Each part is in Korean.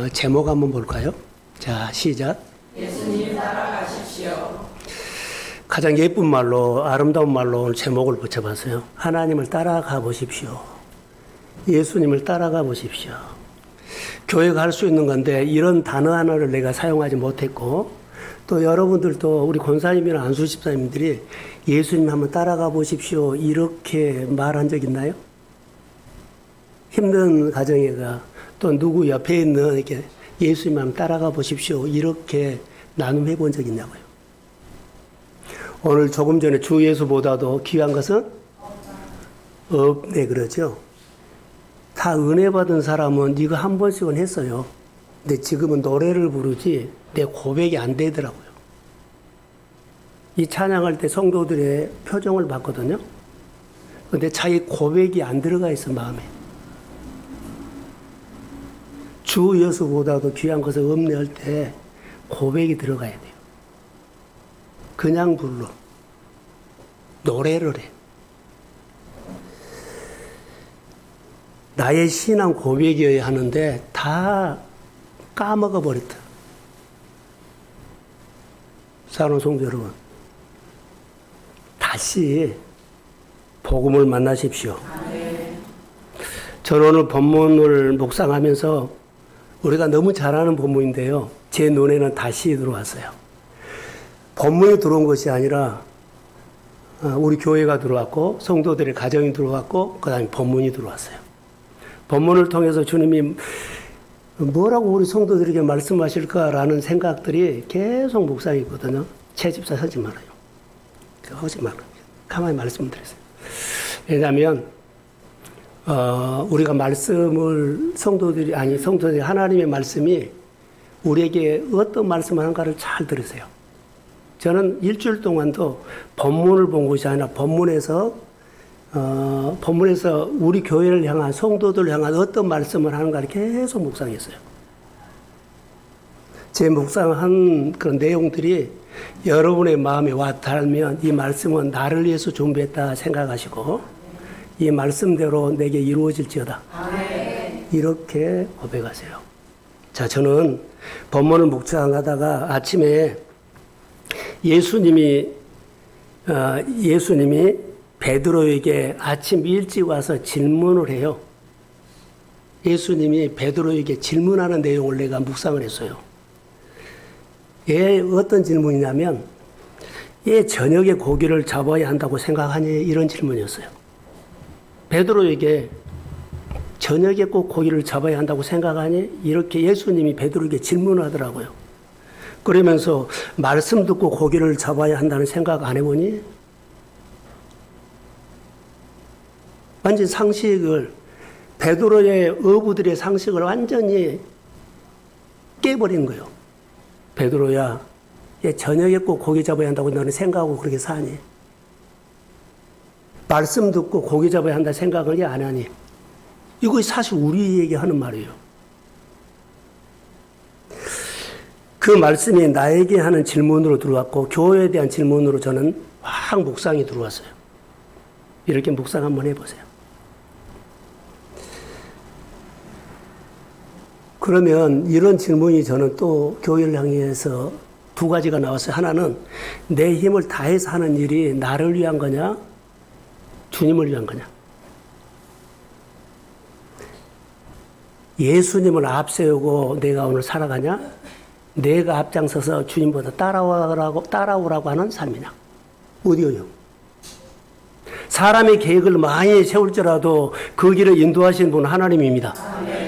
제목 한번 볼까요? 자, 시작. 예수님 따라가십시오. 가장 예쁜 말로, 아름다운 말로 오늘 제목을 붙여봤어요. 하나님을 따라가 보십시오. 예수님을 따라가 보십시오. 교회가 할 수 있는 건데 이런 단어 하나를 내가 사용하지 못했고, 또 여러분들도 우리 권사님이나 안수 집사님들이 예수님 한번 따라가 보십시오 이렇게 말한 적 있나요? 힘든 가정에가 또 누구 옆에 있는 이렇게 예수님 한번 따라가 보십시오 이렇게 나눔해 본 적 있냐고요. 오늘 조금 전에 주 예수보다도 귀한 것은 없네 그러죠. 다 은혜 받은 사람은 이거 한 번씩은 했어요. 근데 지금은 노래를 부르지 내 고백이 안 되더라고요. 이 찬양할 때 성도들의 표정을 봤거든요. 근데 자기 고백이 안 들어가 있어 마음에. 주 예수보다도 귀한 것을 없네 할 때 고백이 들어가야 돼요. 그냥 불러. 노래를 해. 나의 신앙 고백이어야 하는데 다 까먹어 버렸다. 사랑하는 성도 여러분, 다시 복음을 만나십시오. 저는 오늘 본문을 묵상하면서 우리가 너무 잘 아는 본문인데요. 제 눈에는 다시 들어왔어요. 본문이 들어온 것이 아니라 우리 교회가 들어왔고 성도들의 가정이 들어왔고 그 다음에 본문이 들어왔어요. 본문을 통해서 주님이 뭐라고 우리 성도들에게 말씀하실까라는 생각들이 계속 묵상이 있거든요. 채집사 하지 말아요. 하지 말아요. 가만히 말씀드렸어요. 왜냐하면 우리가 말씀을 성도들이 하나님의 말씀이 우리에게 어떤 말씀을 하는가를 잘 들으세요. 저는 일주일 동안도 본문을 본 것이 아니라 본문에서 우리 교회를 향한 성도들을 향한 어떤 말씀을 하는가를 계속 묵상했어요. 제 묵상한 그런 내용들이 여러분의 마음에 와 닿으면 이 말씀은 나를 위해서 준비했다 생각하시고 이 말씀대로 내게 이루어질지어다. 이렇게 고백하세요. 자, 저는 본문을 묵상하다가 아침에 예수님이 베드로에게 아침 일찍 와서 질문을 해요. 예수님이 베드로에게 질문하는 내용을 내가 묵상을 했어요. 어떤 질문이냐면 저녁에 고기를 잡아야 한다고 생각하니 이런 질문이었어요. 베드로에게 저녁에 꼭 고기를 잡아야 한다고 생각하니 이렇게 예수님이 베드로에게 질문을 하더라고요. 그러면서 말씀 듣고 고기를 잡아야 한다는 생각 안 해보니? 완전 상식을 베드로의 어부들의 상식을 완전히 깨버린 거예요. 베드로야, 저녁에 꼭 고기 잡아야 한다고 너는 생각하고 그렇게 사니? 말씀 듣고 고기 잡아야 한다 생각을 안 하니? 이거 사실 우리에게 하는 말이에요. 그 말씀이 나에게 하는 질문으로 들어왔고 교회에 대한 질문으로 저는 확 묵상이 들어왔어요. 이렇게 묵상 한번 해보세요. 그러면 이런 질문이 저는 또 교회를 향해서 두 가지가 나왔어요. 하나는 내 힘을 다해서 하는 일이 나를 위한 거냐? 주님을 위한 거냐? 예수님을 앞세우고 내가 오늘 살아가냐? 내가 앞장서서 주님보다 따라오라고 하는 삶이냐? 어디요? 사람의 계획을 많이 세울지라도 그 길을 인도하시는 분은 하나님입니다.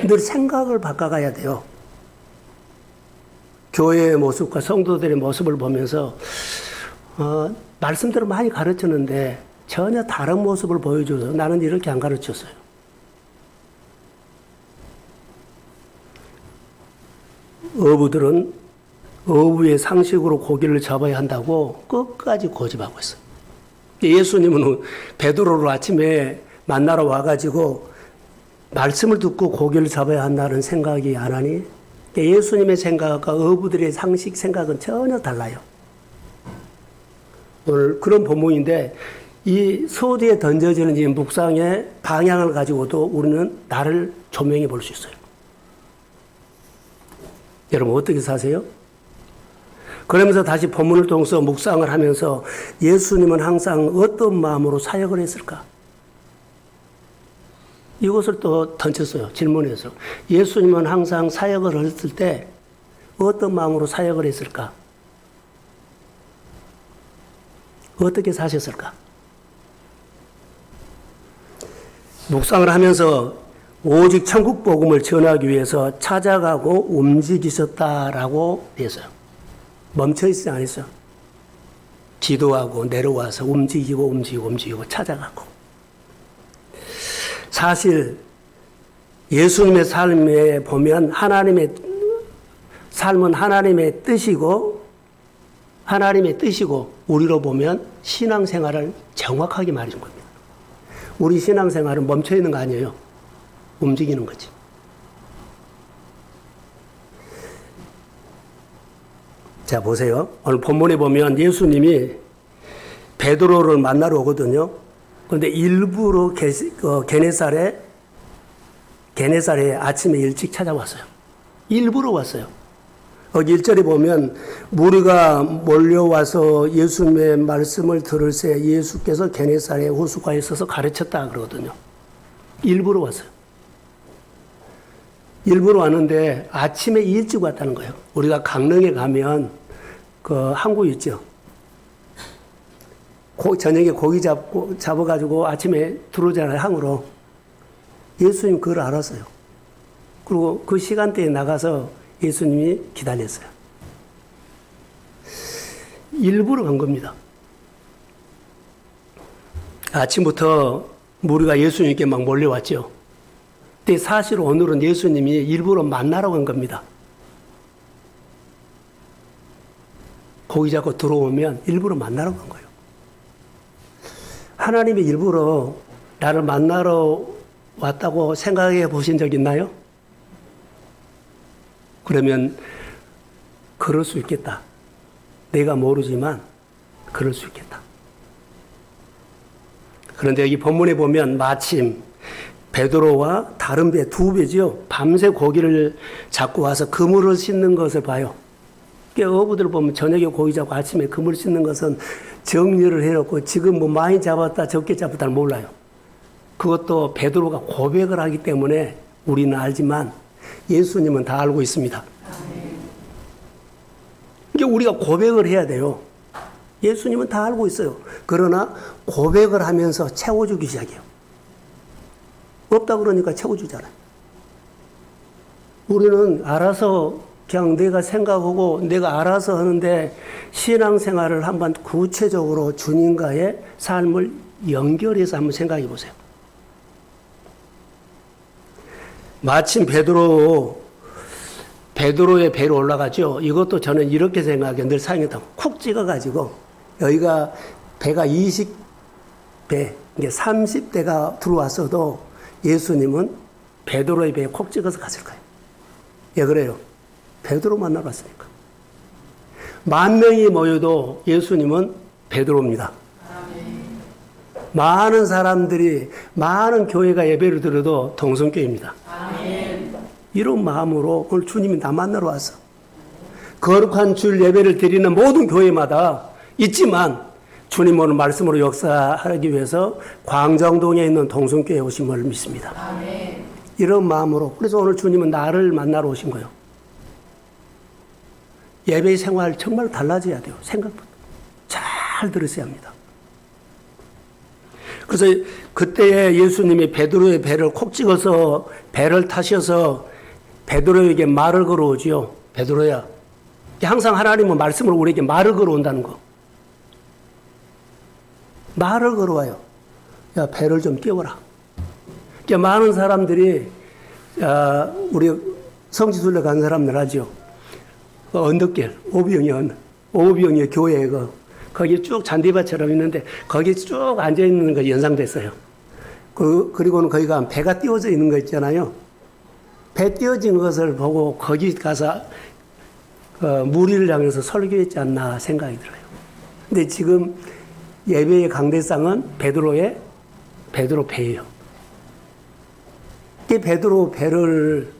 늘 생각을 바꿔가야 돼요. 교회의 모습과 성도들의 모습을 보면서 말씀대로 많이 가르쳤는데 전혀 다른 모습을 보여줘서 나는 이렇게 안 가르쳤어요. 어부들은 어부의 상식으로 고기를 잡아야 한다고 끝까지 고집하고 있어요. 예수님은 베드로를 아침에 만나러 와가지고 말씀을 듣고 고기를 잡아야 한다는 생각이 안 하니 예수님의 생각과 어부들의 상식 생각은 전혀 달라요. 오늘 그런 본문인데 이 서두에 던져지는 이 묵상의 방향을 가지고도 우리는 나를 조명해 볼 수 있어요. 여러분 어떻게 사세요? 그러면서 다시 본문을 통해서 묵상을 하면서 예수님은 항상 어떤 마음으로 사역을 했을까? 이것을 또 던졌어요. 질문해서. 예수님은 항상 사역을 했을 때 어떤 마음으로 사역을 했을까? 어떻게 사셨을까? 묵상을 하면서 오직 천국 복음을 전하기 위해서 찾아가고 움직이셨다라고 되어 있어요. 멈춰있지 않았어요. 기도하고 내려와서 움직이고 찾아가고. 사실 예수님의 삶에 보면 하나님의 삶은 하나님의 뜻이고 우리로 보면 신앙생활을 정확하게 말해준 겁니다. 우리 신앙생활은 멈춰있는 거 아니에요. 움직이는 거지. 자, 보세요. 오늘 본문에 보면 예수님이 베드로를 만나러 오거든요. 그런데 일부러 게네사렛에 아침에 일찍 찾아왔어요. 일부러 왔어요. 여기 1절에 보면 무리가 몰려와서 예수님의 말씀을 들을새 예수께서 게네사렛 호숫가에 있어서 가르쳤다 그러거든요. 일부러 왔어요. 일부러 왔는데 아침에 일찍 왔다는 거예요. 우리가 강릉에 가면 그 항구 있죠. 저녁에 고기 잡아가지고 아침에 들어오잖아요, 항으로. 예수님 그걸 알았어요. 그리고 그 시간대에 나가서 예수님이 기다렸어요. 일부러 간 겁니다. 아침부터 무리가 예수님께 막 몰려왔죠. 근데 사실 오늘은 예수님이 일부러 만나러 간 겁니다. 고기 잡고 들어오면 일부러 만나러 간 거예요. 하나님이 일부러 나를 만나러 왔다고 생각해 보신 적 있나요? 그러면 그럴 수 있겠다. 내가 모르지만 그럴 수 있겠다. 그런데 여기 본문에 보면 마침 베드로와 다른 배, 두 배지요. 밤새 고기를 잡고 와서 그물을 씻는 것을 봐요. 어부들 보면 저녁에 고기 잡고 아침에 그물 씻는 것은 정리를 해놓고 지금 뭐 많이 잡았다 적게 잡았다는 몰라요. 그것도 베드로가 고백을 하기 때문에 우리는 알지만 예수님은 다 알고 있습니다. 그러니까 우리가 고백을 해야 돼요. 예수님은 다 알고 있어요. 그러나 고백을 하면서 채워주기 시작해요. 없다 그러니까 채워주잖아요. 우리는 알아서 그냥 내가 생각하고 내가 알아서 하는데 신앙생활을 한번 구체적으로 주님과의 삶을 연결해서 한번 생각해 보세요. 마침 베드로의 배로 올라가죠. 이것도 저는 이렇게 생각해요. 늘 사용했다고 콕 찍어가지고 여기가 배가 20배, 이게 30대가 들어왔어도 예수님은 베드로의 배에 콕 찍어서 갔을 거예요. 왜 그래요? 베드로 만나러 왔으니까. 10,000명이 모여도 예수님은 베드로입니다. 많은 사람들이, 많은 교회가 예배를 드려도 동성교회입니다. 이런 마음으로 오늘 주님이 나 만나러 왔어. 거룩한 줄 예배를 드리는 모든 교회마다 있지만 주님 오늘 말씀으로 역사하기 위해서 광장동에 있는 동성교회에 오신 걸 믿습니다. 이런 마음으로. 그래서 오늘 주님은 나를 만나러 오신 거예요. 예배 생활 정말 달라져야 돼요. 생각보다. 잘 들으셔야 합니다. 그래서 그때에 예수님이 베드로의 배를 콕 찍어서 배를 타셔서 베드로에게 말을 걸어오지요. 베드로야. 항상 하나님은 말씀으로 우리에게 말을 걸어온다는 거. 말을 걸어와요. 야, 배를 좀 띄워라. 그러니까 많은 사람들이, 우리 성지순례 간 사람들 하죠. 언덕길, 오비영의 교회, 거기 쭉 잔디밭처럼 있는데, 거기 쭉 앉아있는 거 연상됐어요. 그리고는 거기가 배가 띄워져 있는 거 있잖아요. 배 띄워진 것을 보고 거기 가서 무리를 향해서 설교했지 않나 생각이 들어요. 근데 지금 예배의 강대상은 베드로 배예요. 이 베드로 배를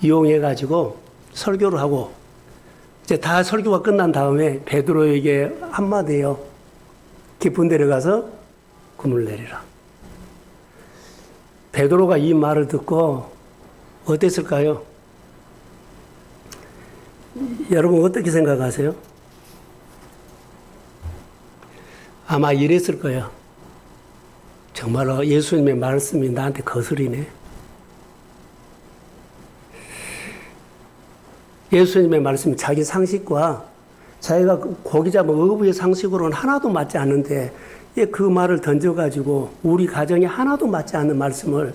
이용해 가지고 설교를 하고 이제 다 설교가 끝난 다음에 베드로에게 한마디 해요. 깊은 데로 가서 그물 내리라. 베드로가 이 말을 듣고 어땠을까요? 여러분 어떻게 생각하세요? 아마 이랬을 거예요. 정말로 예수님의 말씀이 나한테 거슬리네. 예수님의 말씀이 자기 상식과 자기가 고기 잡은 어부의 상식으로는 하나도 맞지 않는데 그 말을 던져가지고 우리 가정에 하나도 맞지 않는 말씀을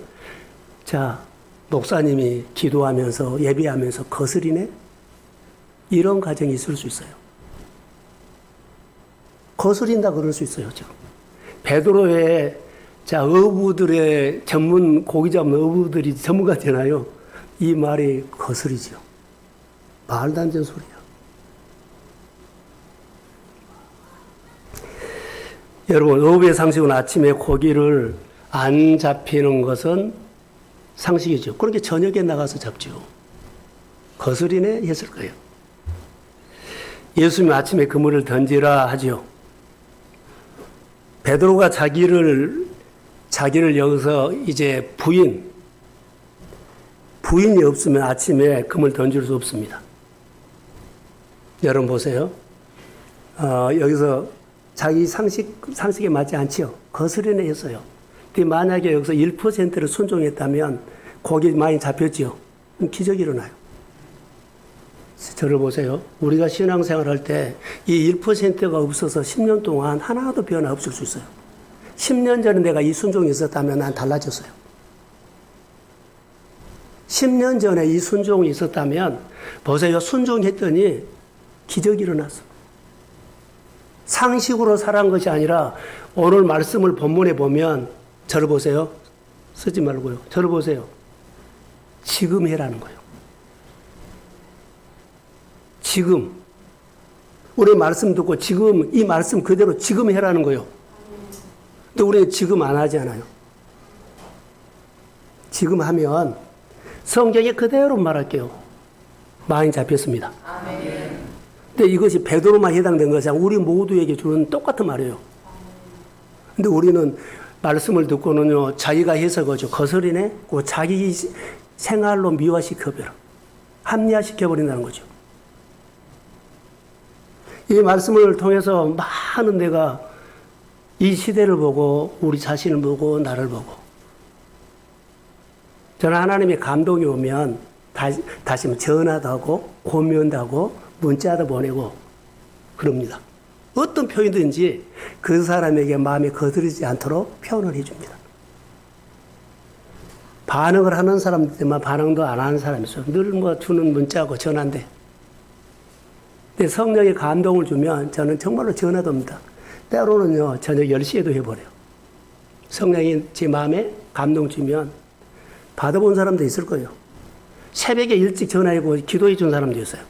자 목사님이 기도하면서 예배하면서 거스리네? 이런 가정이 있을 수 있어요. 거스린다 그럴 수 있어요. 지금 베드로의 자 어부들의 전문 고기 잡는 어부들이 전문가잖아요. 이 말이 거스리죠. 말도 안 되는 소리야. 여러분, 어부의 상식은 아침에 고기를 안 잡히는 것은 상식이죠. 그렇게 저녁에 나가서 잡죠. 거스리네 했을 거예요. 예수님이 아침에 그물을 던지라 하죠. 베드로가 자기를 여기서 이제 부인이 없으면 아침에 그물 던질 수 없습니다. 여러분 보세요. 여기서 자기 상식에 맞지 않지요. 거스르네 했어요. 근데 만약에 여기서 1%를 순종했다면 고기 많이 잡혔지요. 그럼 기적이 일어나요. 저를 보세요. 우리가 신앙생활 할 때 이 1%가 없어서 10년 동안 하나도 변화 없을 수 있어요. 10년 전에 내가 이 순종이 있었다면 난 달라졌어요. 10년 전에 이 순종이 있었다면 보세요. 순종했더니 기적이 일어났어. 상식으로 살아간 것이 아니라 오늘 말씀을 본문에 보면 저를 보세요. 쓰지 말고요. 저를 보세요. 지금 해라는 거예요. 지금. 우리 말씀 듣고 지금 이 말씀 그대로 지금 해라는 거예요. 근데 우리는 지금 안 하지 않아요. 지금 하면 성경에 그대로 말할게요. 많이 잡혔습니다. 아멘. 근데 이것이 베드로만 해당된 것이 아니라 우리 모두에게 주는 똑같은 말이에요. 근데 우리는 말씀을 듣고는요, 자기가 해석하죠. 거스리네? 자기 생활로 미화시켜버려. 합리화시켜버린다는 거죠. 이 말씀을 통해서 많은 내가 이 시대를 보고 우리 자신을 보고 나를 보고 저는 하나님의 감동이 오면 다시 전화도 하고 고면도 하고 문자도 보내고 그럽니다. 어떤 표현든지 그 사람에게 마음에 거스르지 않도록 표현을 해줍니다. 반응을 하는 사람들만 반응도 안 하는 사람이 있어요. 늘 주는 문자하고 전화인데. 근데 성령의 감동을 주면 저는 정말로 전화도 옵니다. 때로는요, 저녁 10시에도 해버려요. 성령이 제 마음에 감동 주면 받아본 사람도 있을 거예요. 새벽에 일찍 전화하고 기도해 준 사람도 있어요.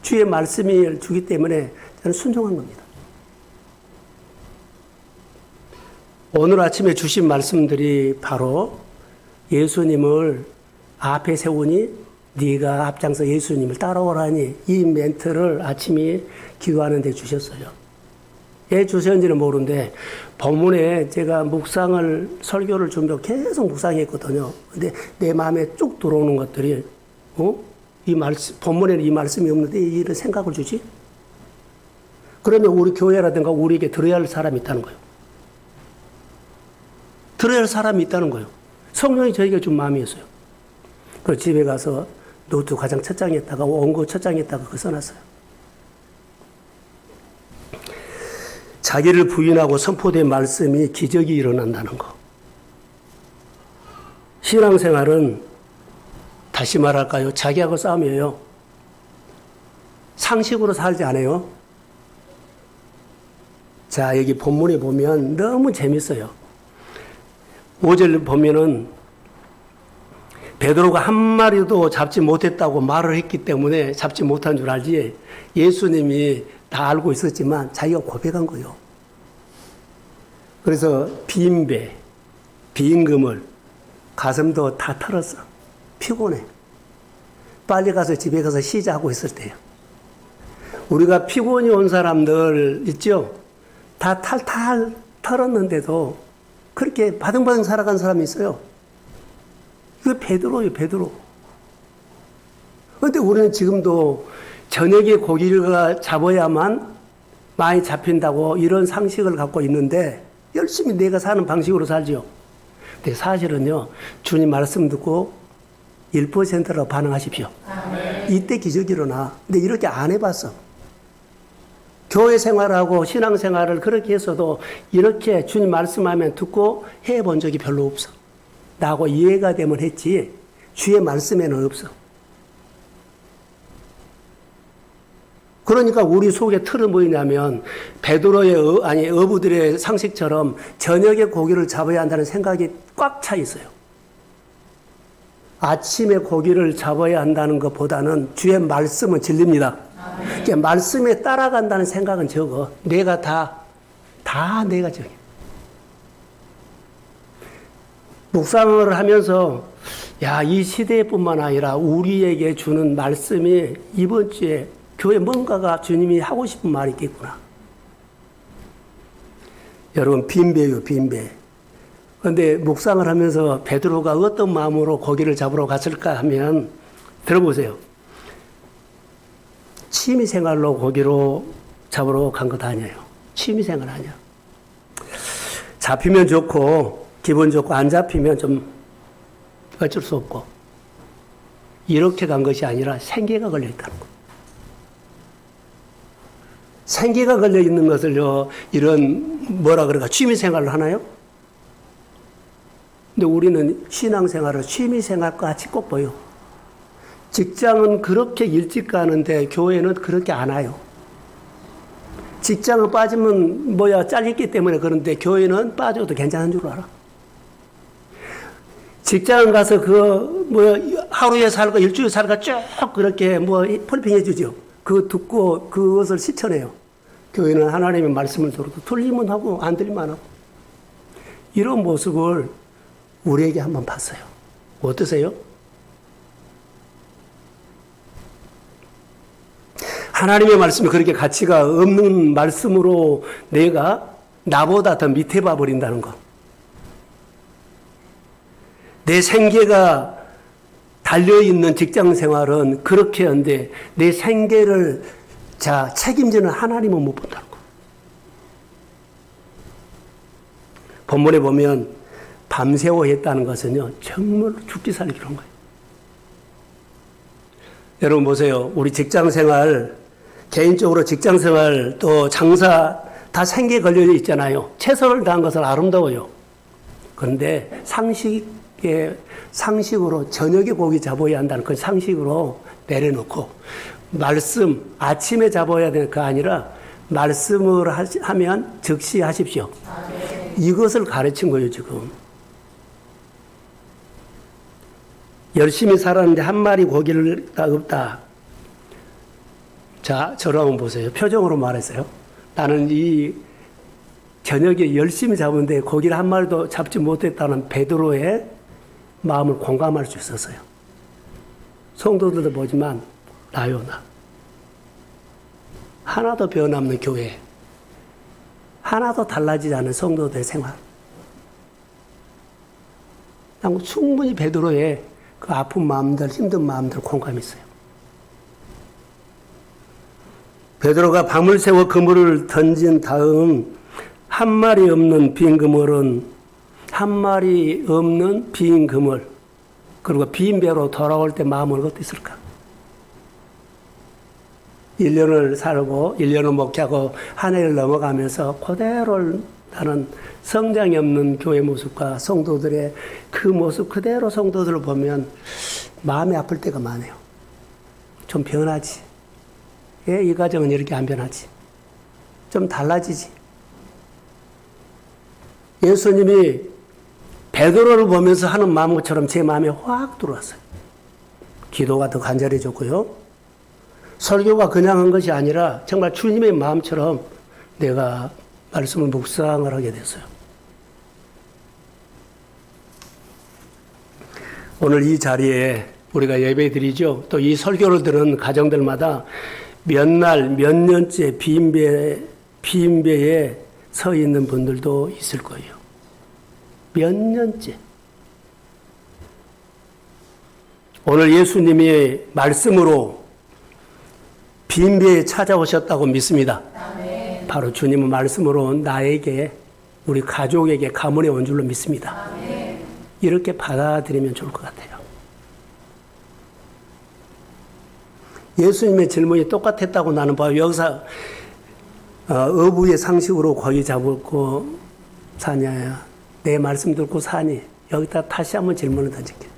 주의 말씀을 주기 때문에 저는 순종한 겁니다. 오늘 아침에 주신 말씀들이 바로 예수님을 앞에 세우니 네가 앞장서 예수님을 따라오라니 이 멘트를 아침에 기도하는 데 주셨어요. 왜 주셨는지는 모르는데 본문에 제가 설교를 준비하고 계속 묵상했거든요. 근데 내 마음에 쭉 들어오는 것들이 본문에는 이 말씀이 없는데 이런 생각을 주지? 그러면 우리 교회라든가 우리에게 들어야 할 사람이 있다는 거예요. 들어야 할 사람이 있다는 거예요. 성령이 저에게 준 마음이었어요. 그래서 집에 가서 노트 가장 첫 장에다가 원고 첫 장에다가 그거 써놨어요. 자기를 부인하고 선포된 말씀이 기적이 일어난다는 거. 신앙생활은 다시 말할까요? 자기하고 싸움이에요. 상식으로 살지 않아요. 자, 여기 본문에 보면 너무 재밌어요. 5절 보면은 베드로가 한 마리도 잡지 못했다고 말을 했기 때문에 잡지 못한 줄 알지 예수님이 다 알고 있었지만 자기가 고백한 거예요. 그래서 빈 그물, 가슴도 다 털었어. 피곤해. 빨리 가서 집에 가서 쉬자고 했을 때요. 우리가 피곤이 온 사람들 있죠? 다 탈탈 털었는데도 그렇게 바등바등 살아간 사람이 있어요. 이거 베드로예요, 베드로. 그런데 우리는 지금도 저녁에 고기를 잡아야만 많이 잡힌다고 이런 상식을 갖고 있는데 열심히 내가 사는 방식으로 살죠. 근데 사실은요, 주님 말씀 듣고 1%라고 반응하십시오. 아멘. 이때 기적이 일어나. 근데 이렇게 안 해봤어. 교회 생활하고 신앙 생활을 그렇게 했어도 이렇게 주님 말씀하면 듣고 해본 적이 별로 없어. 나하고 이해가 되면 했지 주의 말씀에는 없어. 그러니까 우리 속에 틀은 뭐냐면 베드로의 어부들의 상식처럼 저녁에 고기를 잡아야 한다는 생각이 꽉 차 있어요. 아침에 고기를 잡아야 한다는 것보다는 주의 말씀은 진리입니다. 그러니까 말씀에 따라간다는 생각은 적어. 내가 다 내가 적어. 묵상을 하면서 이 시대뿐만 아니라 우리에게 주는 말씀이 이번 주에 교회 뭔가가 주님이 하고 싶은 말이 있겠구나. 여러분 빈배요, 빈배. 그런데 묵상을 하면서 베드로가 어떤 마음으로 고기를 잡으러 갔을까 하면 들어보세요. 취미생활로 고기로 잡으러 간 것 아니에요. 취미생활 아니야. 잡히면 좋고 기분 좋고 안 잡히면 좀 어쩔 수 없고 이렇게 간 것이 아니라 생계가 걸려있다는 거. 생계가 걸려있는 것을요, 이런 뭐라 그럴까 취미생활로 하나요? 근데 우리는 신앙생활을 취미생활과 같이 꼭 보여. 직장은 그렇게 일찍 가는데 교회는 그렇게 안 와요. 직장은 빠지면 잘렸기 때문에 그런데 교회는 빠져도 괜찮은 줄 알아. 직장 가서 하루에 살고 일주일 살고 쭉 그렇게 폴핑해 주죠. 그거 듣고 그것을 실천해요. 교회는 하나님의 말씀을 들어도 틀리면 하고 안 들리면 안 하고. 이런 모습을 우리에게 한번 봤어요. 어떠세요? 하나님의 말씀이 그렇게 가치가 없는 말씀으로 내가 나보다 더 밑에 봐버린다는 것. 내 생계가 달려있는 직장 생활은 그렇게 하는데 내 생계를 책임지는 하나님은 못 본다는 거. 본문에 보면 밤새워 했다는 것은요, 정말 죽기 살기로 한 거예요. 여러분 보세요. 우리 직장 생활, 개인적으로 직장 생활 또 장사 다 생계에 걸려 있잖아요. 최선을 다한 것은 아름다워요. 그런데 상식으로 저녁에 고기 잡아야 한다는 그 상식으로 내려놓고 말씀 아침에 잡아야 되는 거 아니라 말씀을 하면 즉시 하십시오. 이것을 가르친 거예요 지금. 열심히 살았는데 한 마리 고기를 없다. 자, 저를 한번 보세요. 표정으로 말했어요. 나는 이 저녁에 열심히 잡았는데 고기를 한 마리도 잡지 못했다는 베드로의 마음을 공감할 수 있었어요. 성도들도 보지만 나요, 나. 하나도 변함없는 교회. 하나도 달라지지 않은 성도들의 생활. 난 충분히 베드로의 그 아픈 마음들, 힘든 마음들 공감했어요. 베드로가 밤을 새워 그물을 던진 다음 한 마리 없는 빈 그물은 한 마리 없는 빈 그물 그리고 빈 배로 돌아올 때 마음은 어땠을까? 1년을 살고 1년을 목회하고 한 해를 넘어가면서 그대로 나는 성장이 없는 교회 모습과 성도들의 그 모습 그대로 성도들을 보면 마음이 아플 때가 많아요. 좀 변하지. 왜 이 가정은 이렇게 안 변하지? 좀 달라지지. 예수님이 베드로를 보면서 하는 마음처럼 제 마음에 확 들어왔어요. 기도가 더 간절해졌고요. 설교가 그냥 한 것이 아니라 정말 주님의 마음처럼 내가 말씀을 묵상을 하게 됐어요. 오늘 이 자리에 우리가 예배 드리죠. 또 이 설교를 들은 가정들마다 몇 날, 몇 년째 비인배에 서 있는 분들도 있을 거예요. 몇 년째. 오늘 예수님이 말씀으로 빈배에 찾아오셨다고 믿습니다. 아멘. 바로 주님은 말씀으로 나에게, 우리 가족에게 가문에 온 줄로 믿습니다. 아멘. 이렇게 받아들이면 좋을 것 같아요. 예수님의 질문이 똑같았다고 나는 봐요. 여기서 어부의 상식으로 고기 잡고 사냐, 내 말씀 듣고 사니, 여기다 다시 한번 질문을 던질게요.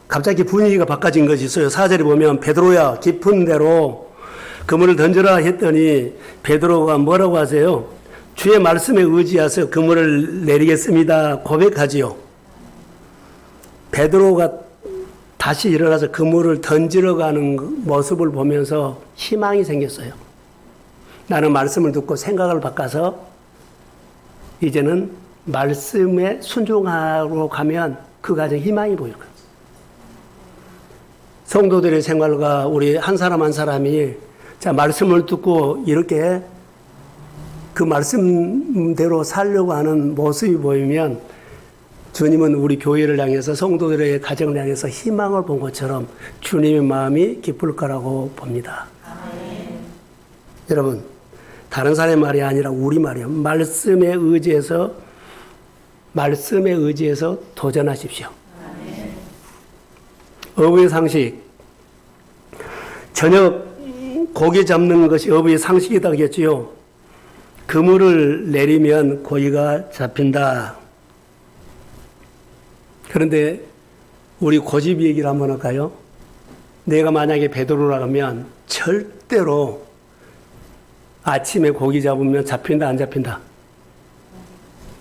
갑자기 분위기가 바꿔진 것이 있어요. 4절에 보면 베드로야 깊은 데로 그물을 던져라 했더니 베드로가 뭐라고 하세요? 주의 말씀에 의지하여 그물을 내리겠습니다. 고백하지요. 베드로가 다시 일어나서 그물을 던지러 가는 모습을 보면서 희망이 생겼어요. 나는 말씀을 듣고 생각을 바꿔서 이제는 말씀에 순종하고 가면 그 가정 희망이 보일 거예요. 성도들의 생활과 우리 한 사람 한 사람이 자, 말씀을 듣고 이렇게 그 말씀대로 살려고 하는 모습이 보이면 주님은 우리 교회를 향해서 성도들의 가정을 향해서 희망을 본 것처럼 주님의 마음이 기쁠 거라고 봅니다. 아멘. 여러분, 다른 사람의 말이 아니라 우리 말이에요. 말씀에 의지해서 도전하십시오. 아멘. 어부의 상식. 저녁 고기 잡는 것이 어부의 상식이다 그랬지요. 그물을 내리면 고기가 잡힌다. 그런데 우리 고집 얘기를 한번 할까요? 내가 만약에 베드로라면 절대로 아침에 고기 잡으면 잡힌다, 안 잡힌다?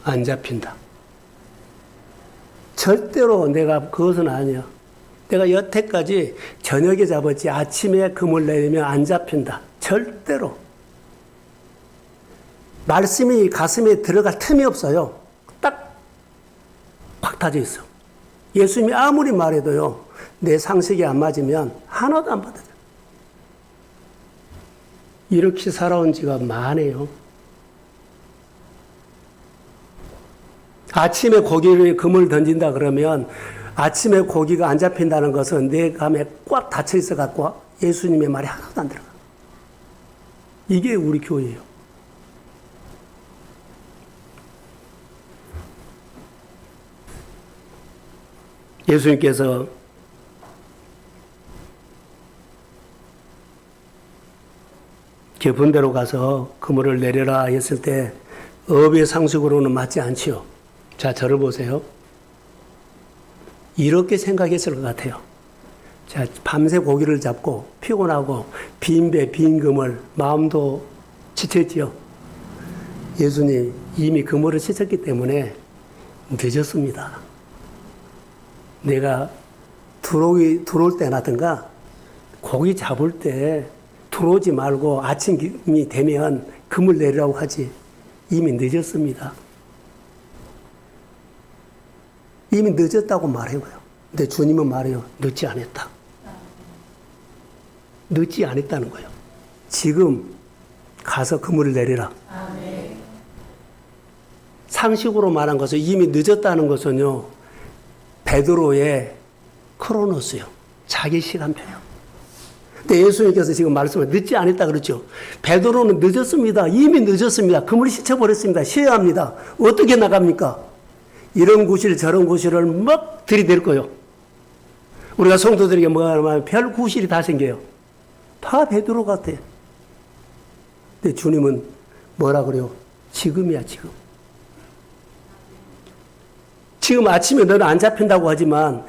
안 잡힌다. 절대로 내가 그것은 아니야. 내가 여태까지 저녁에 잡았지 아침에 그물 내리면 안 잡힌다. 절대로. 말씀이 가슴에 들어갈 틈이 없어요. 딱 확 타져 있어. 예수님이 아무리 말해도요, 내 상식이 안 맞으면 하나도 안 받아줘. 이렇게 살아온 지가 많아요. 아침에 고기를 그물 던진다 그러면 아침에 고기가 안 잡힌다는 것은 내 감에 꽉 닫혀 있어 갖고 예수님의 말이 하나도 안 들어가. 이게 우리 교회예요. 예수님께서 깊은 데로 가서 그물을 내려라 했을 때 업의 상식으로는 맞지 않지요. 자, 저를 보세요. 이렇게 생각했을 것 같아요. 자, 밤새 고기를 잡고 피곤하고 빈 배, 빈 그물, 마음도 지쳤지요. 예수님 이미 그물을 씻었기 때문에 늦었습니다. 내가 들어올 때라든가 고기 잡을 때 들어오지 말고 아침이 되면 그물 내리라고 하지. 이미 늦었습니다. 이미 늦었다고 말해요. 근데 주님은 말해요. 늦지 않았다. 늦지 않았다는 거예요. 지금 가서 그물을 내리라. 아멘. 상식으로 말한 것은 이미 늦었다는 것은요. 베드로의 크로노스요. 자기 시간표요. 근데 예수님께서 지금 말씀을 늦지 않았다 그랬죠. 베드로는 늦었습니다. 이미 늦었습니다. 그물이 씻어버렸습니다. 쉬어야 합니다. 어떻게 나갑니까? 이런 구실 저런 구실을 막 들이댈 거예요. 우리가 성도들에게 뭐가 하면 별 구실이 다 생겨요. 다 베드로 같아. 근데 주님은 뭐라 그래요? 지금이야, 지금. 지금 아침에 너는 안 잡힌다고 하지만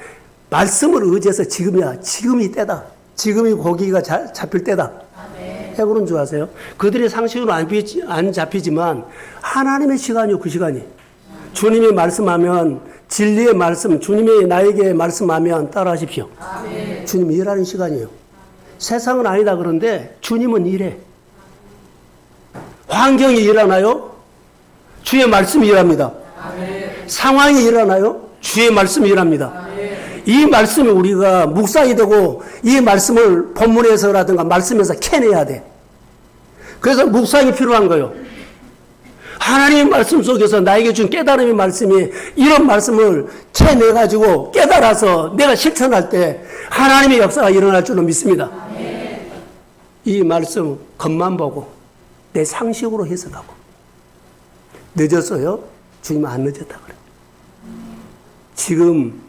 말씀을 의지해서 지금이야. 지금이 때다. 지금이 고기가 잡힐 때다. 왜 그런 줄 아세요? 그들의 상식으로 안 잡히지만 하나님의 시간이요, 그 시간이. 주님이 말씀하면 진리의 말씀, 주님이 나에게 말씀하면 따라하십시오. 아멘. 주님이 일하는 시간이에요. 세상은 아니다 그런데 주님은 일해. 환경이 일어나요? 주의 말씀이 일합니다. 아멘. 상황이 일어나요? 주의 말씀이 일합니다. 이 말씀이 우리가 묵상이 되고 이 말씀을 본문에서라든가 말씀에서 캐내야 돼. 그래서 묵상이 필요한 거예요. 하나님의 말씀 속에서 나에게 준 깨달음의 말씀이 이런 말씀을 캐내가지고 깨달아서 내가 실천할 때 하나님의 역사가 일어날 줄로 믿습니다. 이 말씀 겉만 보고 내 상식으로 해석하고 늦었어요? 주님 안 늦었다 그래. 지금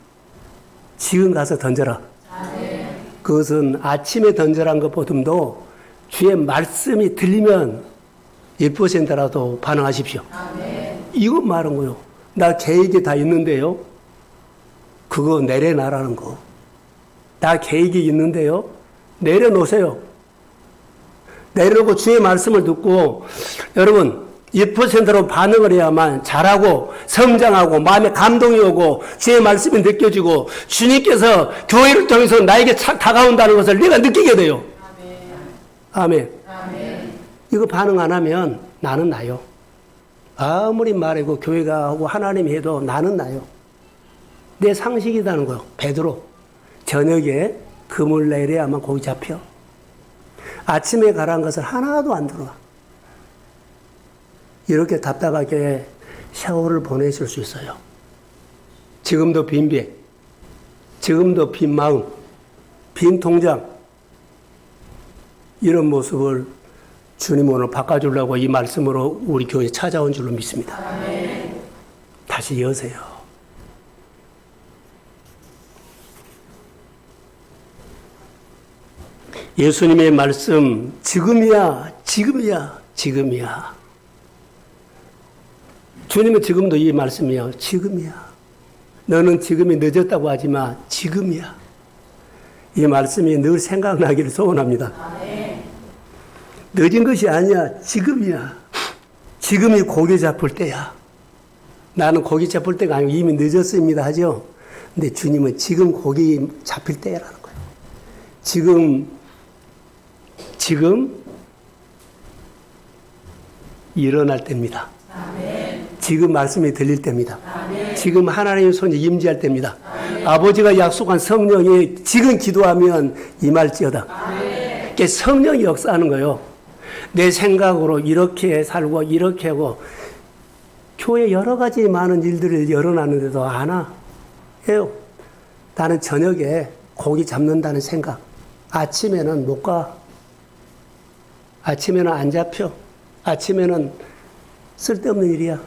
가서 던져라. 그것은 아침에 던져란 것보다도 주의 말씀이 들리면 1%라도 반응하십시오. 이거 말한 거요. 나 계획이 다 있는데요. 그거 내려놔라는 거. 나 계획이 있는데요. 내려놓으세요. 내려놓고 주의 말씀을 듣고 여러분 1%로 반응을 해야만 잘하고 성장하고 마음에 감동이 오고 주의 말씀이 느껴지고 주님께서 교회를 통해서 나에게 다가온다는 것을 내가 느끼게 돼요. 아멘. 이거 반응 안 하면 나는 나요. 아무리 말하고 교회가 하고 하나님이 해도 나는 나요. 내 상식이라는 거요. 베드로 저녁에 그물 내려야만 고기 잡혀. 아침에 가라는 것을 하나도 안 들어와. 이렇게 답답하게 샤워를 보내실 수 있어요. 지금도 빈 배, 지금도 빈 마음, 빈 통장, 이런 모습을 주님 오늘 바꿔주려고 이 말씀으로 우리 교회에 찾아온 줄로 믿습니다. 다시 여세요. 예수님의 말씀, 지금이야, 지금이야, 지금이야. 주님은 지금도 이 말씀이에요. 지금이야. 너는 지금이 늦었다고 하지 마. 지금이야. 이 말씀이 늘 생각나기를 소원합니다. 늦은 것이 아니야. 지금이야. 지금이 고기 잡을 때야. 나는 고기 잡을 때가 아니고 이미 늦었습니다 하죠. 근데 주님은 지금 고기 잡힐 때라는 거예요. 지금 일어날 때입니다. 지금 말씀이 들릴 때입니다. 지금 하나님의 손이 임재할 때입니다. 아버지가 약속한 성령이 지금 기도하면 임할지어다. 그게 성령이 역사하는 거예요. 내 생각으로 이렇게 살고 이렇게 하고 교회 여러 가지 많은 일들을 열어놨는데도 안 해요. 나는 저녁에 고기 잡는다는 생각. 아침에는 못 가. 아침에는 안 잡혀. 아침에는 쓸데없는 일이야.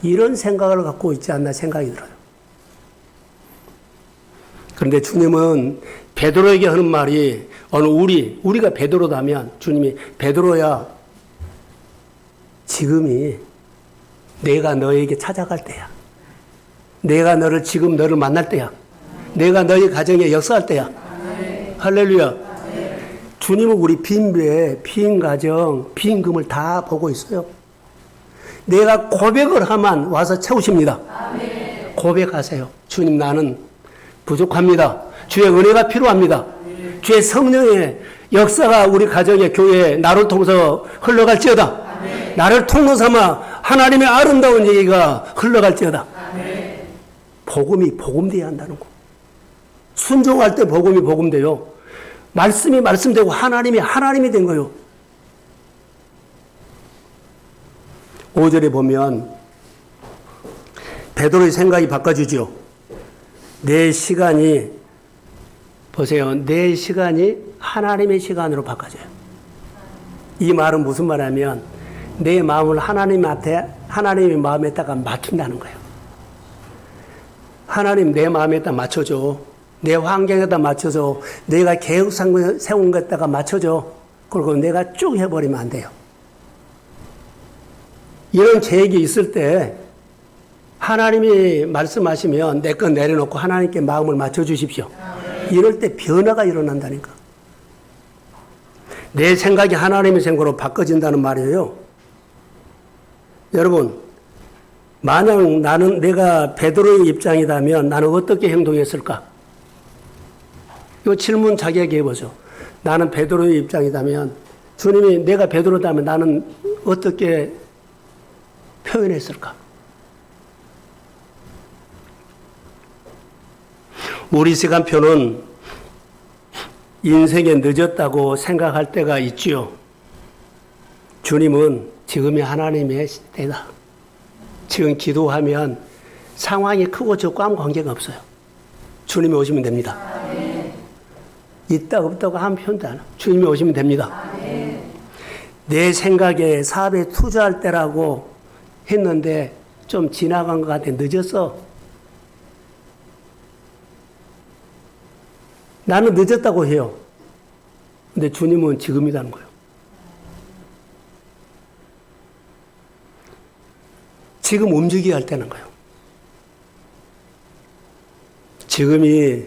이런 생각을 갖고 있지 않나 생각이 들어요. 그런데 주님은 베드로에게 하는 말이 어느 우리가 베드로다면 주님이 베드로야 지금이 내가 너에게 찾아갈 때야. 내가 지금 너를 만날 때야. 내가 너희 가정에 역사할 때야. 할렐루야. 주님은 우리 빈 배, 빈 가정, 빈 금을 다 보고 있어요. 내가 고백을 하면 와서 채우십니다. 고백하세요. 주님 나는 부족합니다. 주의 은혜가 필요합니다. 주의 성령의 역사가 우리 가정에 교회에 나를 통해서 흘러갈지어다. 나를 통로 삼아 하나님의 아름다운 얘기가 흘러갈지어다. 복음이 복음돼야 한다는 거. 순종할 때 복음이 복음돼요. 말씀이 말씀되고 하나님이 된 거예요. 5절에 보면 베드로의 생각이 바꿔주죠. 내 시간이 보세요. 내 시간이 하나님의 시간으로 바꿔져요. 이 말은 무슨 말이냐면 내 마음을 하나님의 마음에다가 맡긴다는 거예요. 하나님 내 마음에다 맞춰줘. 내 환경에다 맞춰줘. 내가 계획 세운 것에다가 맞춰줘. 그리고 내가 쭉 해버리면 안 돼요. 이런 계획이 있을 때 하나님이 말씀하시면 내 건 내려놓고 하나님께 마음을 맞춰주십시오. 이럴 때 변화가 일어난다니까. 내 생각이 하나님의 생각으로 바꿔진다는 말이에요. 여러분, 만약 내가 베드로의 입장이라면 나는 어떻게 행동했을까? 이 질문 자기에게 해보죠. 나는 베드로의 입장이라면 주님이 내가 베드로다면 나는 어떻게 표현했을까? 우리 시간표는 인생에 늦었다고 생각할 때가 있지요. 주님은 지금이 하나님의 때다. 지금 기도하면 상황이 크고 적고 아무 관계가 없어요. 주님이 오시면 됩니다. 있다 없다고 하면 표현도 안 해요. 주님이 오시면 됩니다. 내 생각에 사업에 투자할 때라고 했는데 좀 지나간 것 같아. 늦었어. 나는 늦었다고 해요. 근데 주님은 지금이라는 거예요. 지금 움직여야 할 때는 거예요. 지금이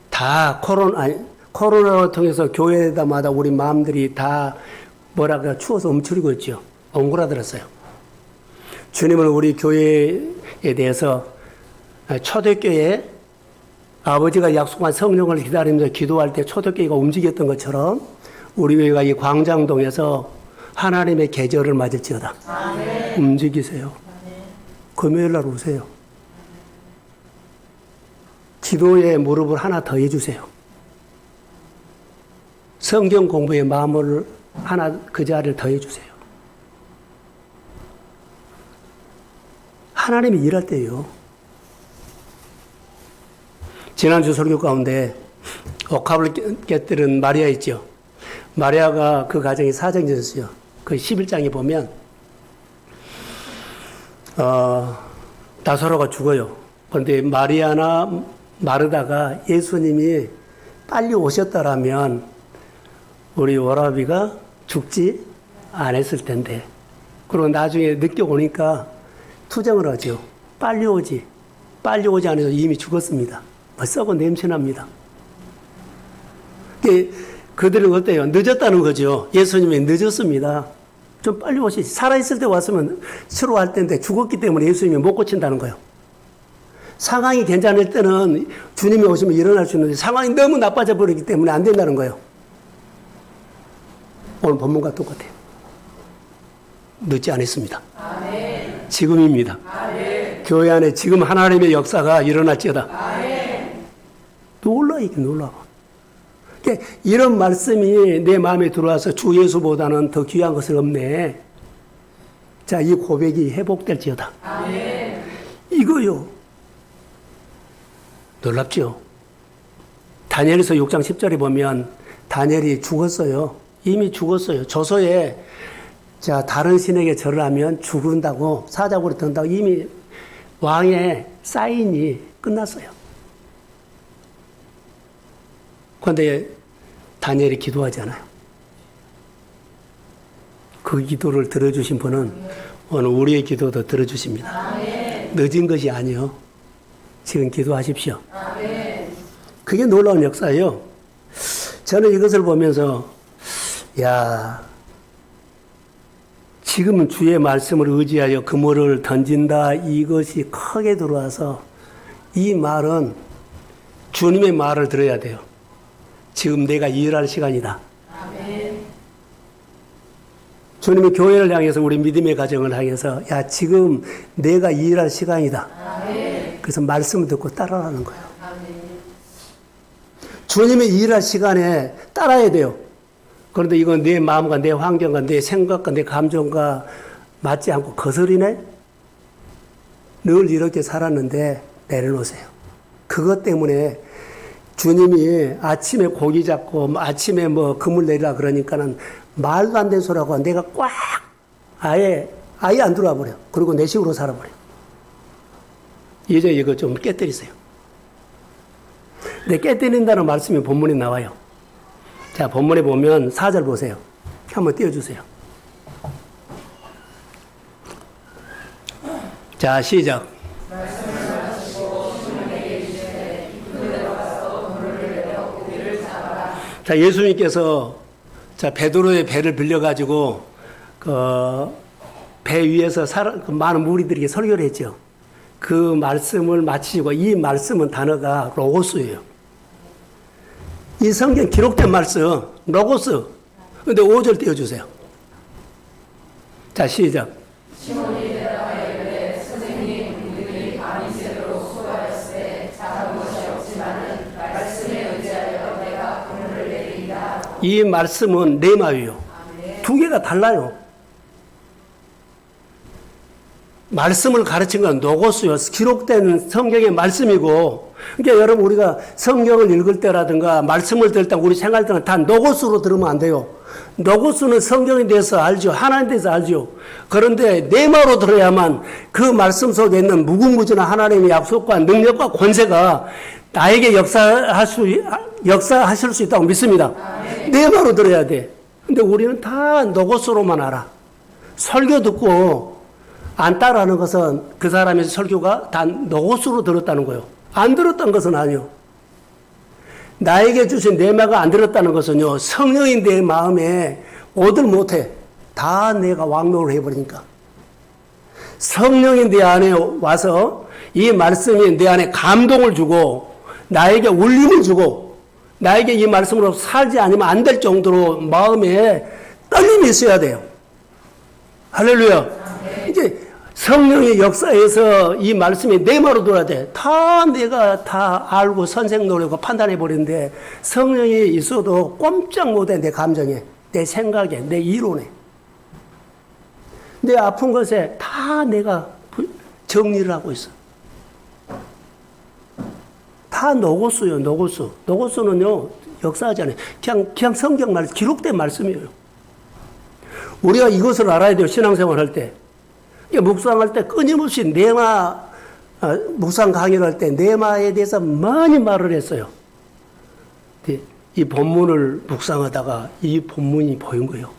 다 코로나를 통해서 교회마다 우리 마음들이 다 뭐랄까 추워서 움츠리고 있죠. 엉그라들었어요. 주님은 우리 교회에 대해서 초대교회 아버지가 약속한 성령을 기다리면서 기도할 때 초대교회가 움직였던 것처럼 우리 교회가 이 광장동에서 하나님의 계절을 맞을지어다. 아멘. 움직이세요. 금요일 날 오세요. 기도의 무릎을 하나 더 해주세요. 성경 공부의 마음을 하나 그 자리를 더 해주세요. 하나님이 일할 때요. 지난주 설교 가운데 옥합을 깨뜨린 마리아 있죠. 마리아가 그 가정이 사정이었어요. 그 11장에 보면 나사로가 죽어요. 그런데 마리아나 마르다가 예수님이 빨리 오셨다라면 우리 오라비가 죽지 않았을 텐데. 그리고 나중에 늦게 오니까 투정을 하죠. 빨리 오지 않아서 이미 죽었습니다. 썩은 냄새납니다. 그들은 어때요? 늦었다는 거죠. 예수님이 늦었습니다. 좀 빨리 오시지. 살아있을 때 왔으면 싫어할 텐데 죽었기 때문에 예수님이 못 고친다는 거예요. 상황이 괜찮을 때는 주님이 오시면 일어날 수 있는데 상황이 너무 나빠져 버리기 때문에 안 된다는 거예요. 오늘 본문과 똑같아요. 늦지 않았습니다. 아멘. 지금입니다. 아멘. 교회 안에 지금 하나님의 역사가 일어날지어다. 아멘. 놀라 이게 놀라. 그러니까 이런 말씀이 내 마음에 들어와서 주 예수보다는 더 귀한 것은 없네. 자, 이 고백이 회복될지어다. 아멘. 이거요. 놀랍죠? 다니엘서 6장 10절에 보면 다니엘이 죽었어요. 이미 죽었어요. 조서에 자, 다른 신에게 절을 하면 죽는다고 사자굴에 든다고 이미 왕의 사인이 끝났어요. 그런데 다니엘이 기도하잖아요. 그 기도를 들어주신 분은 오늘 우리의 기도도 들어주십니다. 아멘. 늦은 것이 아니요. 지금 기도하십시오. 아멘. 그게 놀라운 역사예요. 저는 이것을 보면서 야, 지금은 주의 말씀을 의지하여 그물을 던진다. 이것이 크게 들어와서 이 말은 주님의 말을 들어야 돼요. 지금 내가 일할 시간이다. 아멘. 주님이 교회를 향해서 우리 믿음의 가정을 향해서 야, 지금 내가 일할 시간이다. 아멘. 그래서 말씀을 듣고 따라하는 거예요. 아멘. 주님의 일할 시간에 따라야 돼요. 그런데 이건 내 마음과 내 환경과 내 생각과 내 감정과 맞지 않고 거스리네? 늘 이렇게 살았는데 내려놓으세요. 그것 때문에 주님이 아침에 고기 잡고 아침에 뭐 그물 내리라 그러니까는 말도 안 되는 소리하고 내가 꽉 아예 안 들어와 버려. 그리고 내 식으로 살아버려. 이제 이거 좀 깨뜨리세요. 근데 깨뜨린다는 말씀이 본문에 나와요. 자, 본문에 보면 4절 보세요. 한번 띄워주세요. 자, 시작. 자, 예수님께서 자, 베드로의 배를 빌려가지고 배 위에서 많은 무리들에게 설교를 했죠. 그 말씀을 마치고 이 말씀은 단어가 로고스예요. 이 성경 기록된 말씀, 로고스. 근데 5절 띄워주세요. 자, 시작. 시몬이 대답하여 이르되 선생님, 우리들이 밤이 새도록 수고하였으되 잡은 것이 없지만 이 말씀은 레마예요. 두 개가 달라요. 말씀을 가르친 건 노고스요. 기록된 성경의 말씀이고, 그러니까 여러분 우리가 성경을 읽을 때라든가 말씀을 들을 때 우리 생각할 때는 다 노고스로 들으면 안 돼요. 노고스는 성경에 대해서 알죠. 하나님에 대해서 알죠. 그런데 내마로 들어야만 그 말씀 속에 있는 무궁무진한 하나님의 약속과 능력과 권세가 나에게 역사하실 수 있다고 믿습니다. 내마로 들어야 돼. 근데 우리는 다 노고스로만 알아. 설교 듣고 안 따라하는 것은 그 사람의 설교가 다 노고스로 들었다는 거예요. 안 들었던 것은 아니요. 나에게 주신 내마가 안 들었다는 것은요, 성령이 내 마음에 오들 못해. 다 내가 왕노를 해버리니까. 성령이 내 안에 와서 이 말씀이 내 안에 감동을 주고 나에게 울림을 주고 나에게 이 말씀으로 살지 않으면 안 될 정도로 마음에 떨림이 있어야 돼요. 할렐루야. 이제 성령의 역사에서 이 말씀이 내마로 돌아야 돼. 다 내가 다 알고 선생 노리고 판단해 버리는데 성령이 있어도 꼼짝 못해. 내 감정에, 내 생각에, 내 이론에. 내 아픈 것에 다 내가 정리를 하고 있어. 다 노고스요, 노고스. 노고스는요, 역사하지 않아요. 그냥 성경 말, 기록된 말씀이에요. 우리가 이것을 알아야 돼요, 신앙생활 할 때. 묵상할 때 끊임없이 묵상 강의를 할 때 네마에 대해서 많이 말을 했어요. 이 본문을 묵상하다가 이 본문이 보인 거예요.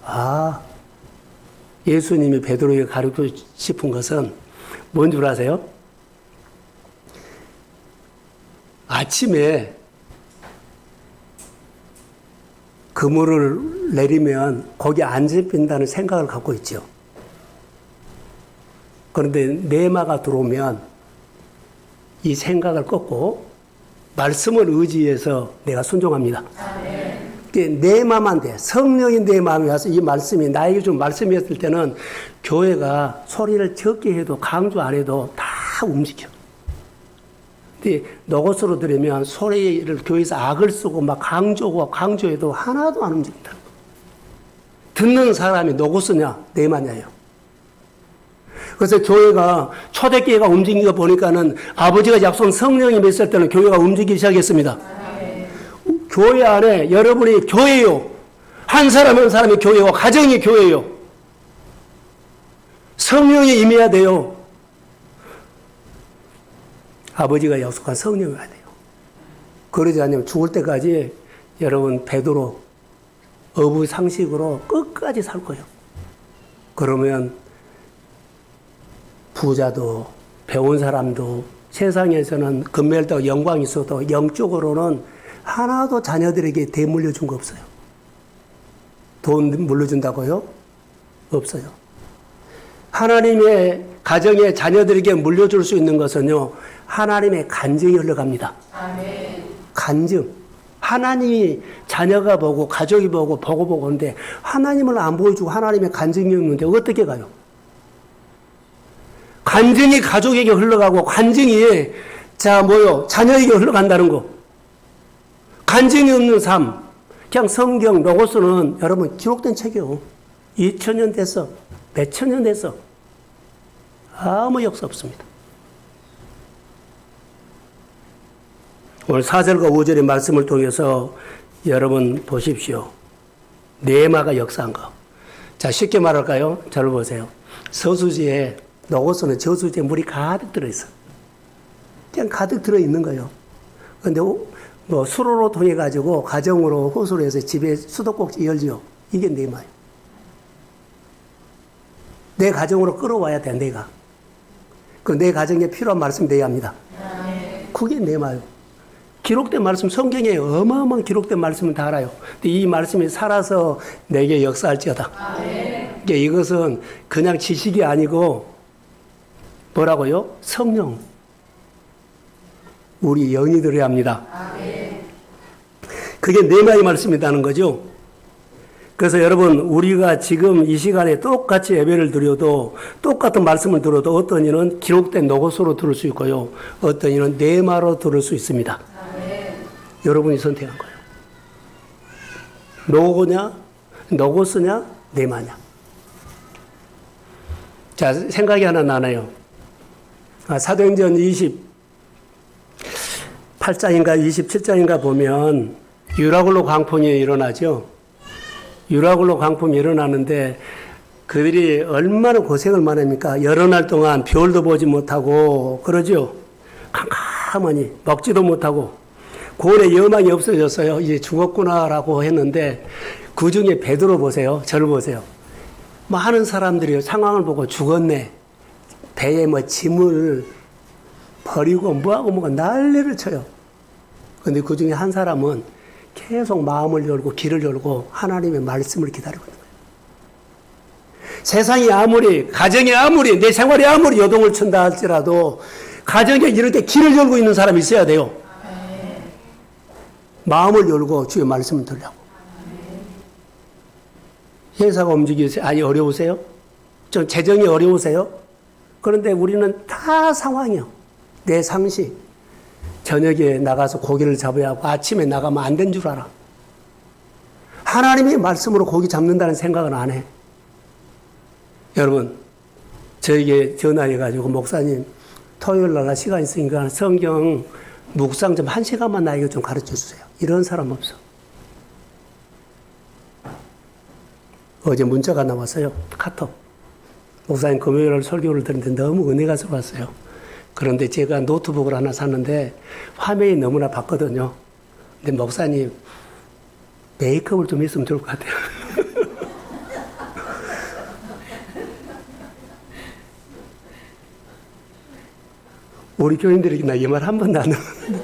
아, 예수님이 베드로에게 가르치고 싶은 것은 뭔 줄 아세요? 아침에 그물을 내리면 거기 안 잡힌다는 생각을 갖고 있죠. 그런데 네마가 들어오면 이 생각을 꺾고 말씀을 의지해서 내가 순종합니다. 네마만 돼. 성령이 내 마음에 와서 이 말씀이 나에게 준 말씀이었을 때는 교회가 소리를 적게 해도 강조 안 해도 다 움직여. 근데 노고스로 들으면 소리를 교회에서 악을 쓰고 막 강조해도 하나도 안 움직인다. 듣는 사람이 노고스냐 네마냐예요. 그래서 교회가 초대교회가 움직이는 거 보니까는 아버지가 약속한 성령이 맺을 때는 교회가 움직이기 시작했습니다. 교회 안에 여러분이 교회요. 한 사람 한 사람이 교회고 가정이 교회요. 성령이 임해야 돼요. 아버지가 약속한 성령이 와야 돼요. 그러지 않으면 죽을 때까지 여러분 베드로 어부 상식으로 끝까지 살 거예요. 그러면 부자도 배운 사람도 세상에서는 금멸도 영광이 있어도 영적으로는 하나도 자녀들에게 대물려 준 거 없어요. 돈 물려준다고요? 없어요. 하나님의 가정에 자녀들에게 물려줄 수 있는 것은요, 하나님의 간증이 흘러갑니다. 아멘. 간증. 하나님이 자녀가 보고 가족이 보고 보고 하는데 하나님을 안 보여주고 하나님의 간증이 없는데 어떻게 가요? 간증이 가족에게 흘러가고 간증이 자녀에게 흘러간다는 거. 간증이 없는 삶. 그냥 성경 로고스는 여러분 기록된 책이요. 2000년 됐어. 몇천 년 됐어. 아무 역사 없습니다. 오늘 4절과 5절의 말씀을 통해서 여러분 보십시오. 네마가 역사한 거. 자, 쉽게 말할까요? 잘 보세요. 서수지에, 노고스는 저수지에 물이 가득 들어있어. 그냥 가득 들어있는 거예요. 그런데 수로로 통해가지고 가정으로 호수로 해서 집에 수도꼭지 열지요. 이게 네마예요. 내 가정으로 끌어와야 돼, 내가. 그 내 가정에 필요한 말씀이 돼야 합니다. 그게 네마예요. 기록된 말씀, 성경에 어마어마한 기록된 말씀을 다 알아요. 근데 이 말씀이 살아서 내게 역사할지어다. 그러니까 이것은 그냥 지식이 아니고 뭐라고요? 성령. 우리 영이 들어야 합니다. 그게 네마의 말씀이라는 거죠. 그래서 여러분, 우리가 지금 이 시간에 똑같이 예배를 드려도 똑같은 말씀을 들어도 어떤 이는 기록된 노고스로 들을 수 있고요. 어떤 이는 네마로 들을 수 있습니다. 여러분이 선택한 거예요. 노고냐, 노고스냐, 네마냐. 자, 생각이 하나 나네요. 사도행전 28장인가 27장인가 보면 유라굴로 광풍이 일어나죠. 유라굴로 광풍이 일어나는데 그들이 얼마나 고생을 많이 합니까? 여러 날 동안 별도 보지 못하고 그러죠. 캄캄하니 먹지도 못하고 고원의 여망이 없어졌어요. 이제 죽었구나라고 했는데 그 중에 베드로 보세요. 저를 보세요. 많은 사람들이 상황을 보고 죽었네. 배에 뭐 짐을 버리고 뭐하고 난리를 쳐요. 근데 그 중에 한 사람은 계속 마음을 열고 길을 열고 하나님의 말씀을 기다리고 있는 거예요. 세상이 아무리, 가정이 아무리, 내 생활이 아무리 요동을 친다 할지라도 가정에 이렇게 길을 열고 있는 사람이 있어야 돼요. 마음을 열고 주의 말씀을 들려고. 회사가 움직이세요? 아니, 어려우세요? 좀 재정이 어려우세요? 그런데 우리는 다 상황이요. 내 상식. 저녁에 나가서 고기를 잡아야 하고 아침에 나가면 안 된 줄 알아. 하나님의 말씀으로 고기 잡는다는 생각은 안 해. 여러분, 저에게 전화해가지고 목사님 토요일 날 시간 있으니까 성경 묵상 좀 1시간만 나에게 좀 가르쳐 주세요. 이런 사람 없어. 어제 문자가 나왔어요. 카톡. 목사님 금요일 설교를 들었는데 너무 은혜가 들어왔어요. 그런데 제가 노트북을 하나 샀는데 화면이 너무나 봤거든요. 근데 목사님 메이크업을 좀 했으면 좋을 것 같아요. 우리 교인들에게 나 이 말 한 번도 안 했는데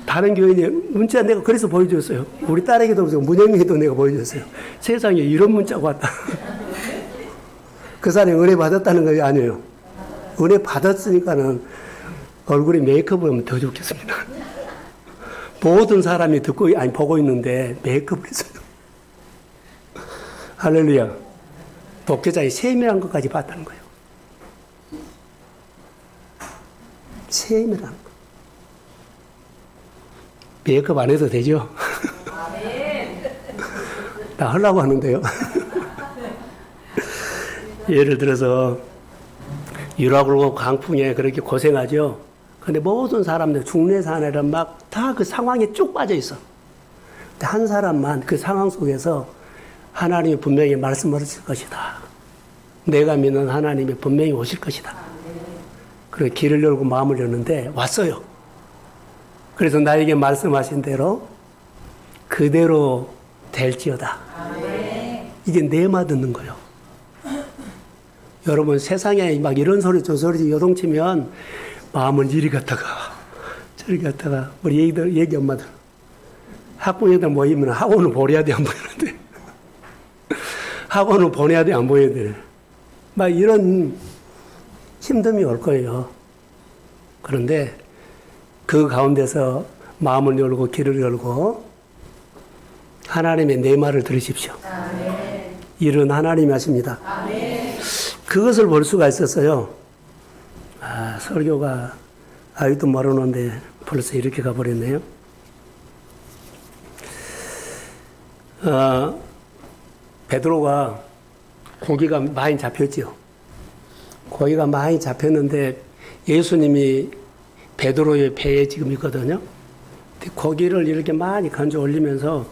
다른 교인이 문자 내가 그래서 보여줬어요. 우리 딸에게도 문영이도 내가 보여줬어요. 세상에 이런 문자가 왔다. 그 사람이 은혜 받았다는 거 아니에요. 은혜 받았으니까는 얼굴에 메이크업을 하면 더 좋겠습니다. 모든 사람이 보고 있는데 메이크업을 했어요. 할렐루야. 독재자의 세밀한 것까지 봤다는 거예요. 세밀한 거. 메이크업 안 해도 되죠? 나 하려고 하는데요. 예를 들어서 유라굴로 강풍에 그렇게 고생하죠. 근데 모든 사람들 중내산에는 막 다 그 상황에 쭉 빠져 있어. 근데 한 사람만 그 상황 속에서 하나님이 분명히 말씀을 하실 것이다. 내가 믿는 하나님이 분명히 오실 것이다. 그래서 길을 열고 마음을 여는데 왔어요. 그래서 나에게 말씀하신 대로 그대로 될지어다. 이게 내마 듣는 거예요. 여러분 세상에 막 이런 소리 저 소리 요동치면 마음은 이리 갔다가 저리 갔다가 우리 얘기 엄마들 학부모들 모이면 학원을 보내야 돼 안 보이는데 학원을 보내야 돼 안 보여야 돼 막 이런 힘듦이 올 거예요. 그런데 그 가운데서 마음을 열고 길을 열고 하나님의 내 말을 들으십시오. 아멘. 일은 하나님이 하십니다. 아멘. 그것을 볼 수가 있었어요. 설교가 아직도 멀어놓은데 벌써 이렇게 가버렸네요. 베드로가 고기가 많이 잡혔지요. 고기가 많이 잡혔는데 예수님이 베드로의 배에 지금 있거든요. 고기를 이렇게 많이 건져 올리면서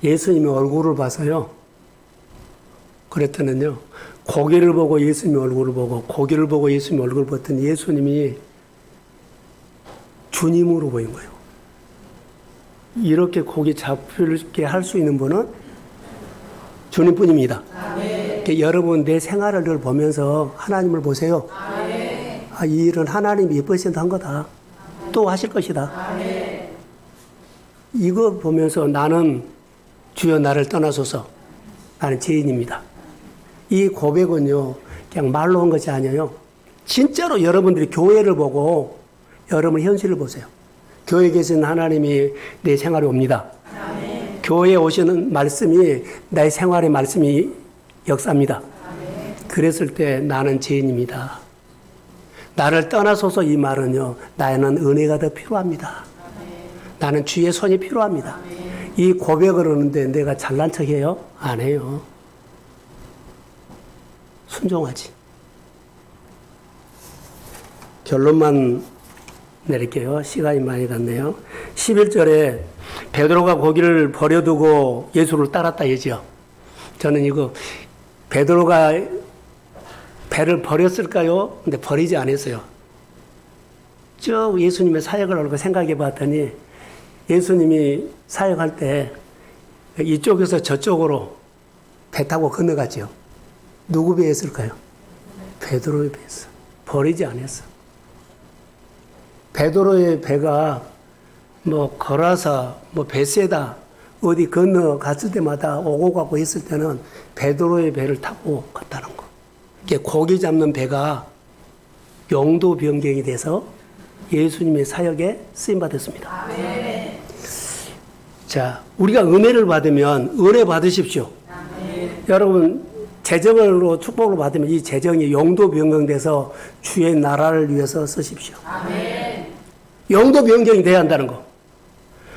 예수님의 얼굴을 봐서요. 그랬더니요. 고기를 보고 예수님의 얼굴을 보고 고기를 보고 예수님의 얼굴을 봤더니 예수님이 주님으로 보인 거예요. 이렇게 잡히게 할 수 있는 분은 주님뿐입니다. 그러니까 여러분 내 생활을 늘 보면서 하나님을 보세요. 이 일은 하나님이 예뻐서 한 거다. 또 하실 것이다. 이거 보면서 나는 주여 나를 떠나소서. 나는 죄인입니다. 이 고백은요, 그냥 말로 한 것이 아니에요. 진짜로 여러분들이 교회를 보고 여러분 현실을 보세요. 교회에 계신 하나님이 내 생활에 옵니다. 아멘. 교회에 오시는 말씀이 나의 생활의 말씀이 역사입니다. 아멘. 그랬을 때 나는 죄인입니다. 나를 떠나소서 이 말은요, 나에는 은혜가 더 필요합니다. 아멘. 나는 주의 손이 필요합니다. 이 고백을 하는데 내가 잘난 척해요? 안 해요. 순종하지. 결론만 내릴게요. 시간이 많이 갔네요. 11절에 베드로가 고기를 버려두고 예수를 따랐다 얘기죠. 저는 이거 베드로가 배를 버렸을까요? 근데 버리지 않았어요. 저 예수님의 사역을 하고 생각해 봤더니 예수님이 사역할 때 이쪽에서 저쪽으로 배 타고 건너갔죠. 누구 배였을까요? 베드로의 배였어. 버리지 않았어. 베드로의 배가 뭐 거라사, 뭐 베세다 어디 건너갔을 때마다 오고 가고 했을 때는 베드로의 배를 타고 갔다는 거. 이게 고기 잡는 배가 용도 변경이 돼서 예수님의 사역에 쓰임 받았습니다. 아멘. 자, 우리가 은혜를 받으면 은혜 받으십시오. 아멘. 여러분 재정으로 축복을 받으면 이 재정이 용도 변경돼서 주의 나라를 위해서 쓰십시오. 아멘. 용도 변경이 돼야 한다는 거.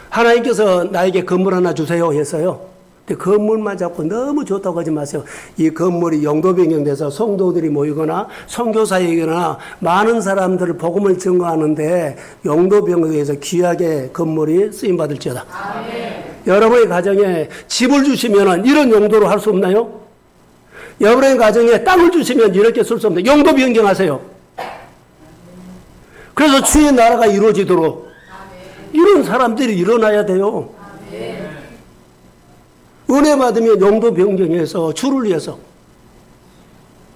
하나님께서 나에게 건물 하나 주세요 했어요. 근데 건물만 잡고 너무 좋다고 하지 마세요. 이 건물이 용도 변경돼서 성도들이 모이거나 선교사이거나 많은 사람들을 복음을 증거하는데 용도 변경돼서 귀하게 건물이 쓰임 받을지어다. 아멘. 여러분의 가정에 집을 주시면 이런 용도로 할 수 없나요? 여러분의 가정에 땅을 주시면 이렇게 쓸 수 없나요? 용도 변경하세요. 그래서 주의 나라가 이루어지도록 이런 사람들이 일어나야 돼요. 은혜 받으면 용도 변경해서 주를 위해서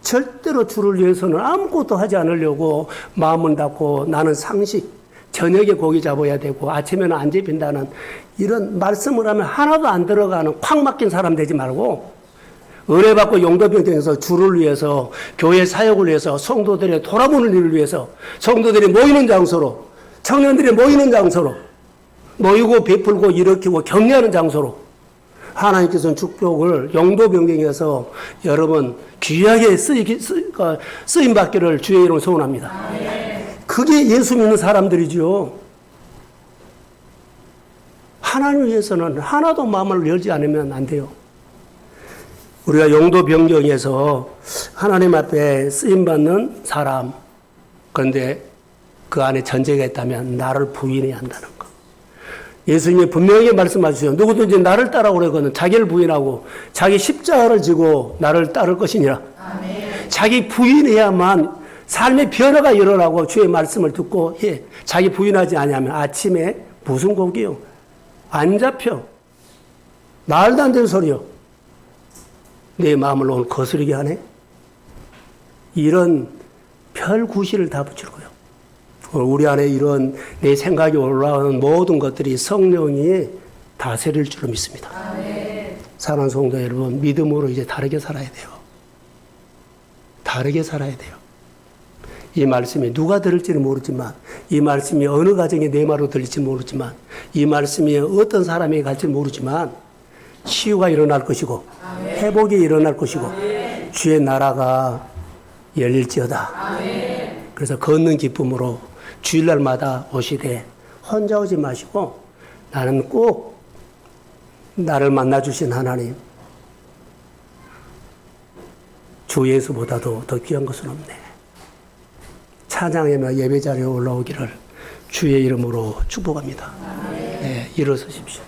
절대로 주를 위해서는 아무것도 하지 않으려고 마음을 닫고 나는 상식 저녁에 고기 잡아야 되고 아침에는 안 잡힌다는 이런 말씀을 하면 하나도 안 들어가는 콱 막힌 사람 되지 말고 은혜 받고 용도 변경해서 주를 위해서 교회 사역을 위해서 성도들의 돌아보는 일을 위해서 성도들이 모이는 장소로 청년들이 모이는 장소로 모이고 베풀고 일으키고 격려하는 장소로 하나님께서는 축복을 용도 변경해서 여러분 귀하게 쓰임 받기를 주의 이름으로 소원합니다. 그게 예수 믿는 사람들이죠. 하나님을 위해서는 하나도 마음을 열지 않으면 안 돼요. 우리가 용도 변경해서 하나님 앞에 쓰임 받는 사람, 그런데 그 안에 전제가 있다면 나를 부인해야 한다는 거. 예수님이 분명히 말씀하셨어요. 누구든지 나를 따라오려거든 자기를 부인하고 자기 십자가를 지고 나를 따를 것이니라. 아멘. 자기 부인해야만 삶의 변화가 일어나고 주의 말씀을 듣고 해. 자기 부인하지 않으면 아침에 무슨 고기요? 안 잡혀. 말도 안 되는 소리요. 내 마음을 오늘 거스르게 하네. 이런 별 구실을 다 붙일 거예요. 우리 안에 이런 내 생각이 올라오는 모든 것들이 성령이 다스릴 줄로 믿습니다. 아멘. 사랑하는 성도 여러분, 믿음으로 이제 다르게 살아야 돼요. 다르게 살아야 돼요. 이 말씀이 누가 들을지는 모르지만, 이 말씀이 어느 가정에 내 말로 들릴지 모르지만, 이 말씀이 어떤 사람에게 갈지 모르지만, 치유가 일어날 것이고, 아멘. 회복이 일어날 것이고, 아멘. 주의 나라가 열릴지어다. 아멘. 그래서 걷는 기쁨으로 주일날마다 오시되 혼자 오지 마시고 나는 꼭 나를 만나주신 하나님 주 예수보다도 더 귀한 것은 없네. 찬양하며 예배 자리에 올라오기를 주의 이름으로 축복합니다. 네, 일어서십시오.